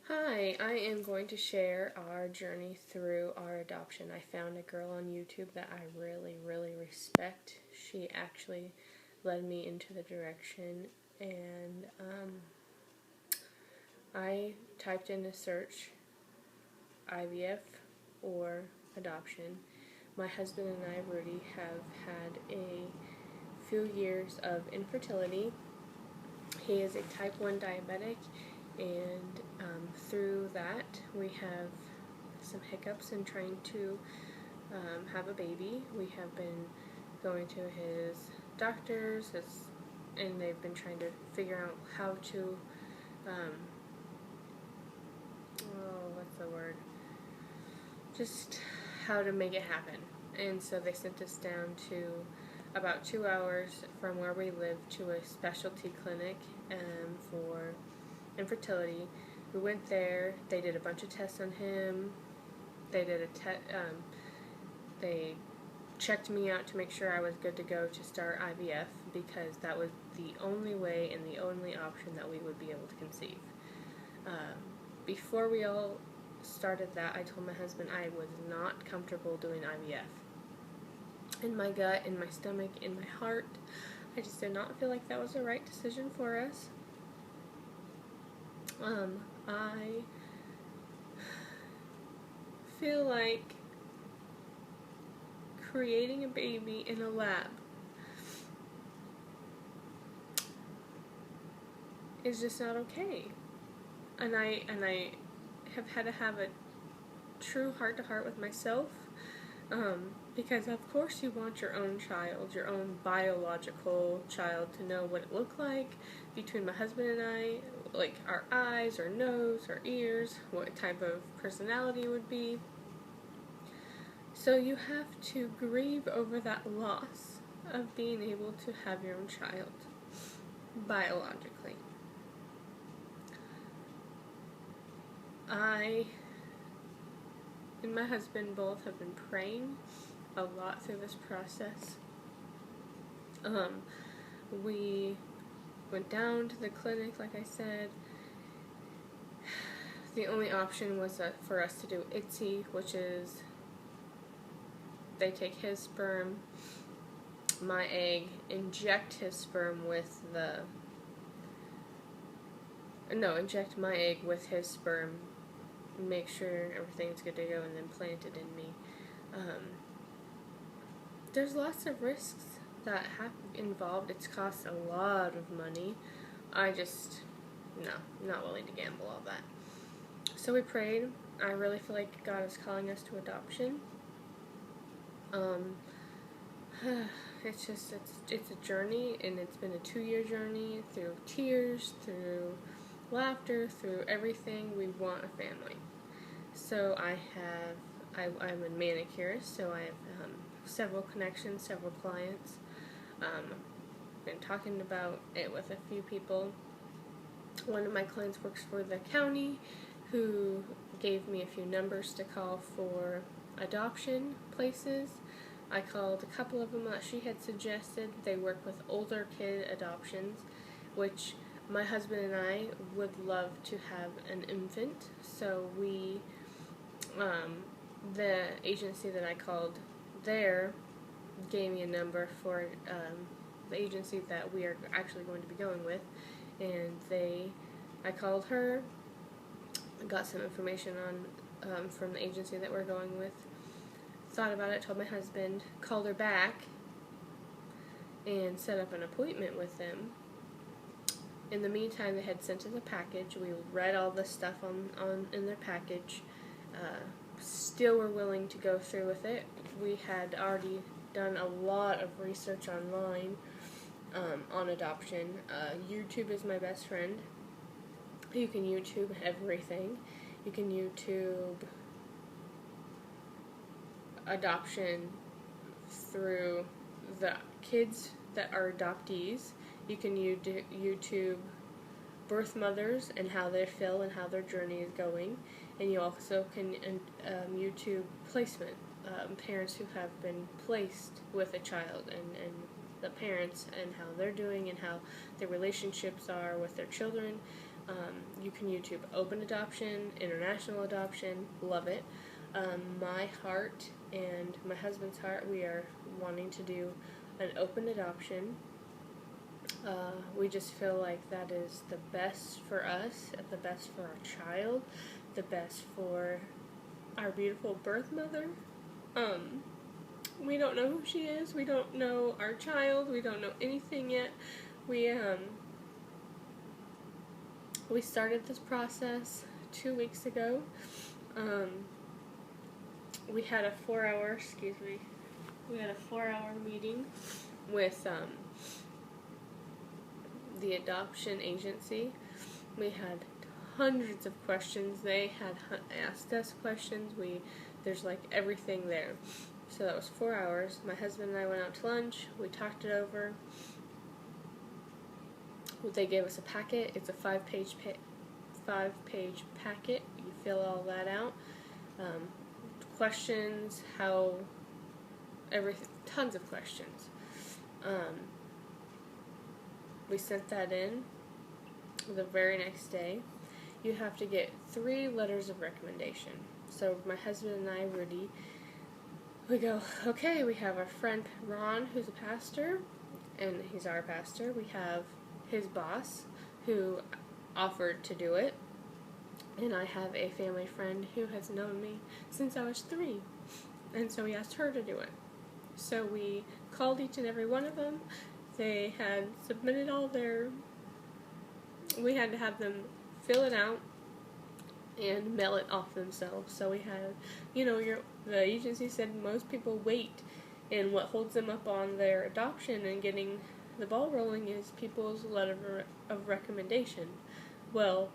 Hi, I am going to share our journey through our adoption. I found a girl on YouTube that I really respect. She actually led me into the direction, and I typed in a search IVF or adoption. My husband and I, Rudy, have had a few years of infertility. He is a type 1 diabetic, and through that, we have some hiccups in trying to have a baby. We have been going to his doctors, and they've been trying to figure out how to, what's the word? Just how to make it happen. And so they sent us down to about 2 hours from where we live to a specialty clinic for infertility. We went there. They did a bunch of tests on him. They did they checked me out to make sure I was good to go to start IVF, because that was the only way and the only option that we would be able to conceive. Before we all started that, I told my husband I was not comfortable doing IVF. In my gut, in my stomach, in my heart, I just did not feel like that was the right decision for us. I feel like creating a baby in a lab is just not okay. And I have had to have a true heart-to-heart with myself, because of course you want your own child, your own biological child, to know what it looked like between my husband and I, like our eyes, our nose, our ears, what type of personality it would be. So you have to grieve over that loss of being able to have your own child biologically. I and my husband both have been praying a lot through this process. We went down to the clinic, like I said. The only option was for us to do ITSI, which is they take his sperm, my egg, inject his sperm with inject my egg with his sperm, make sure everything's good to go, and then plant it in me. There's lots of risks that have involved. It's cost a lot of money. I just, no, not willing to gamble all that. So we prayed. I really feel like God is calling us to adoption. It's a journey, and it's been a 2-year journey through tears, through laughter, through everything. We want a family. So I'm a manicurist, so I have several connections, several clients. Been talking about it with a few people. One of my clients works for the county, who gave me a few numbers to call for adoption places. I called a couple of them that she had suggested. They work with older kid adoptions, which my husband and I would love to have an infant. So the agency that I called there gave me a number for the agency that we are actually going to be going with, and I called her, got some information on from the agency that we're going with, thought about it, told my husband, called her back, and set up an appointment with them. In the meantime, they had sent us a package. We read all the stuff in their package. Still were willing to go through with it. We had already done a lot of research online on adoption. YouTube is my best friend. You can YouTube everything. You can YouTube adoption through the kids that are adoptees. You can YouTube birth mothers and how they feel and how their journey is going. And you also can YouTube placement, parents who have been placed with a child, and the parents and how they're doing and how their relationships are with their children. You can YouTube open adoption, international adoption, love it. My heart and my husband's heart, we are wanting to do an open adoption. We just feel like that is the best for us, the best for our child, the best for our beautiful birth mother. We don't know who she is. We don't know our child. We don't know anything yet. We started this process 2 weeks ago. We had a 4-hour meeting with the adoption agency. We had hundreds of questions. They had asked us questions. There's like everything there. So that was 4 hours. My husband and I went out to lunch. We talked it over. They gave us a packet. It's a 5-page packet. You fill all that out. Questions, tons of questions. We sent that in the very next day. You have to get 3 letters of recommendation. So my husband and I, Rudy, we go, okay, we have our friend Ron, who's a pastor, and he's our pastor. We have his boss, who offered to do it. And I have a family friend who has known me since I was 3. And so we asked her to do it. So we called each and every one of them. They had submitted we had to have them fill it out and mail it off themselves. So we had, the agency said most people wait, and what holds them up on their adoption and getting the ball rolling is people's letter of recommendation. Well,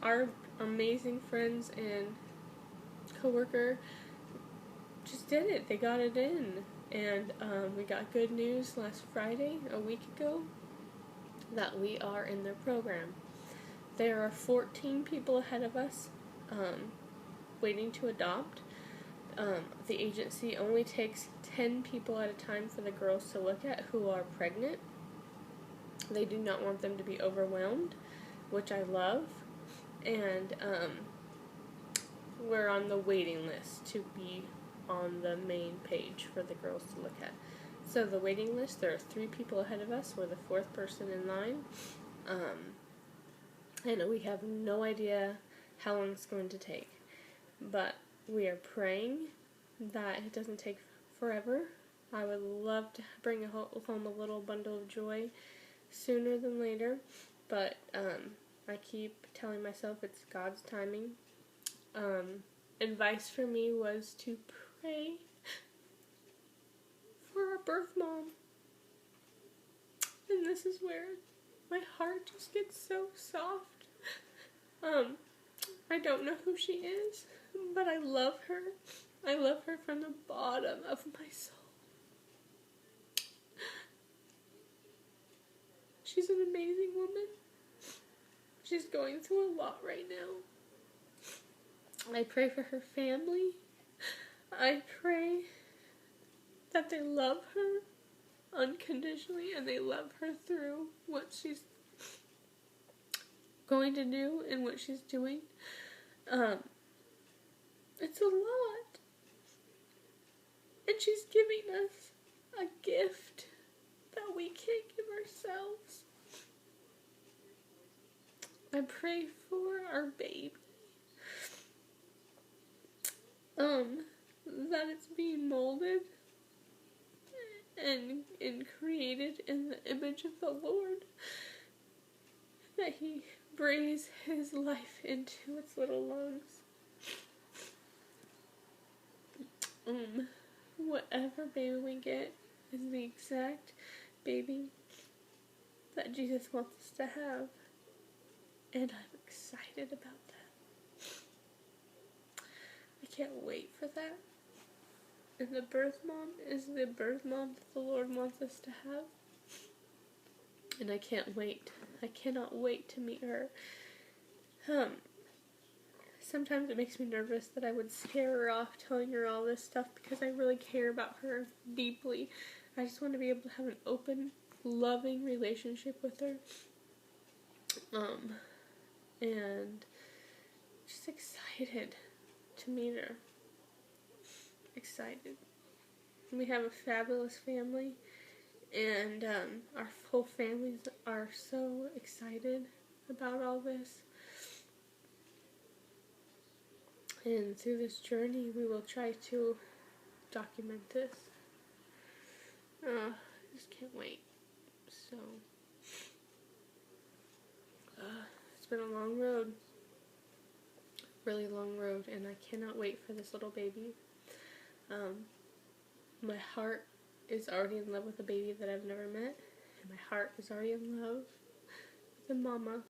our amazing friends and coworker just did it. They got it in. And we got good news last Friday, a week ago, that we are in their program. There are 14 people ahead of us waiting to adopt. The agency only takes 10 people at a time for the girls to look at who are pregnant. They do not want them to be overwhelmed, which I love. And we're on the waiting list to be on the main page for the girls to look at. So the waiting list, there are 3 people ahead of us. We're the 4th person in line. And we have no idea how long it's going to take. But we are praying that it doesn't take forever. I would love to bring home a little bundle of joy sooner than later. But I keep telling myself it's God's timing. Advice for me was to pray for our birth mom. And this is where my heart just gets so soft. I don't know who she is, but I love her. I love her from the bottom of my soul. She's an amazing woman. She's going through a lot right now. I pray for her family. I pray that they love her unconditionally and they love her through what she's going to do and what she's doing. It's a lot. And she's giving us a gift that we can't give ourselves. I pray for our baby. That it's being molded and created in the image of the Lord. That He breathes His life into its little lungs. Whatever baby we get is the exact baby that Jesus wants us to have. And I'm excited about that. I can't wait for that. And the birth mom is the birth mom that the Lord wants us to have. And I can't wait. I cannot wait to meet her. Sometimes it makes me nervous that I would scare her off telling her all this stuff because I really care about her deeply. I just want to be able to have an open, loving relationship with her. And just excited to meet her. Excited. We have a fabulous family, and our whole families are so excited about all this. And through this journey, we will try to document this. I just can't wait. So, it's been a long road. Really long road, and I cannot wait for this little baby. My heart is already in love with a baby that I've never met, and my heart is already in love with the mama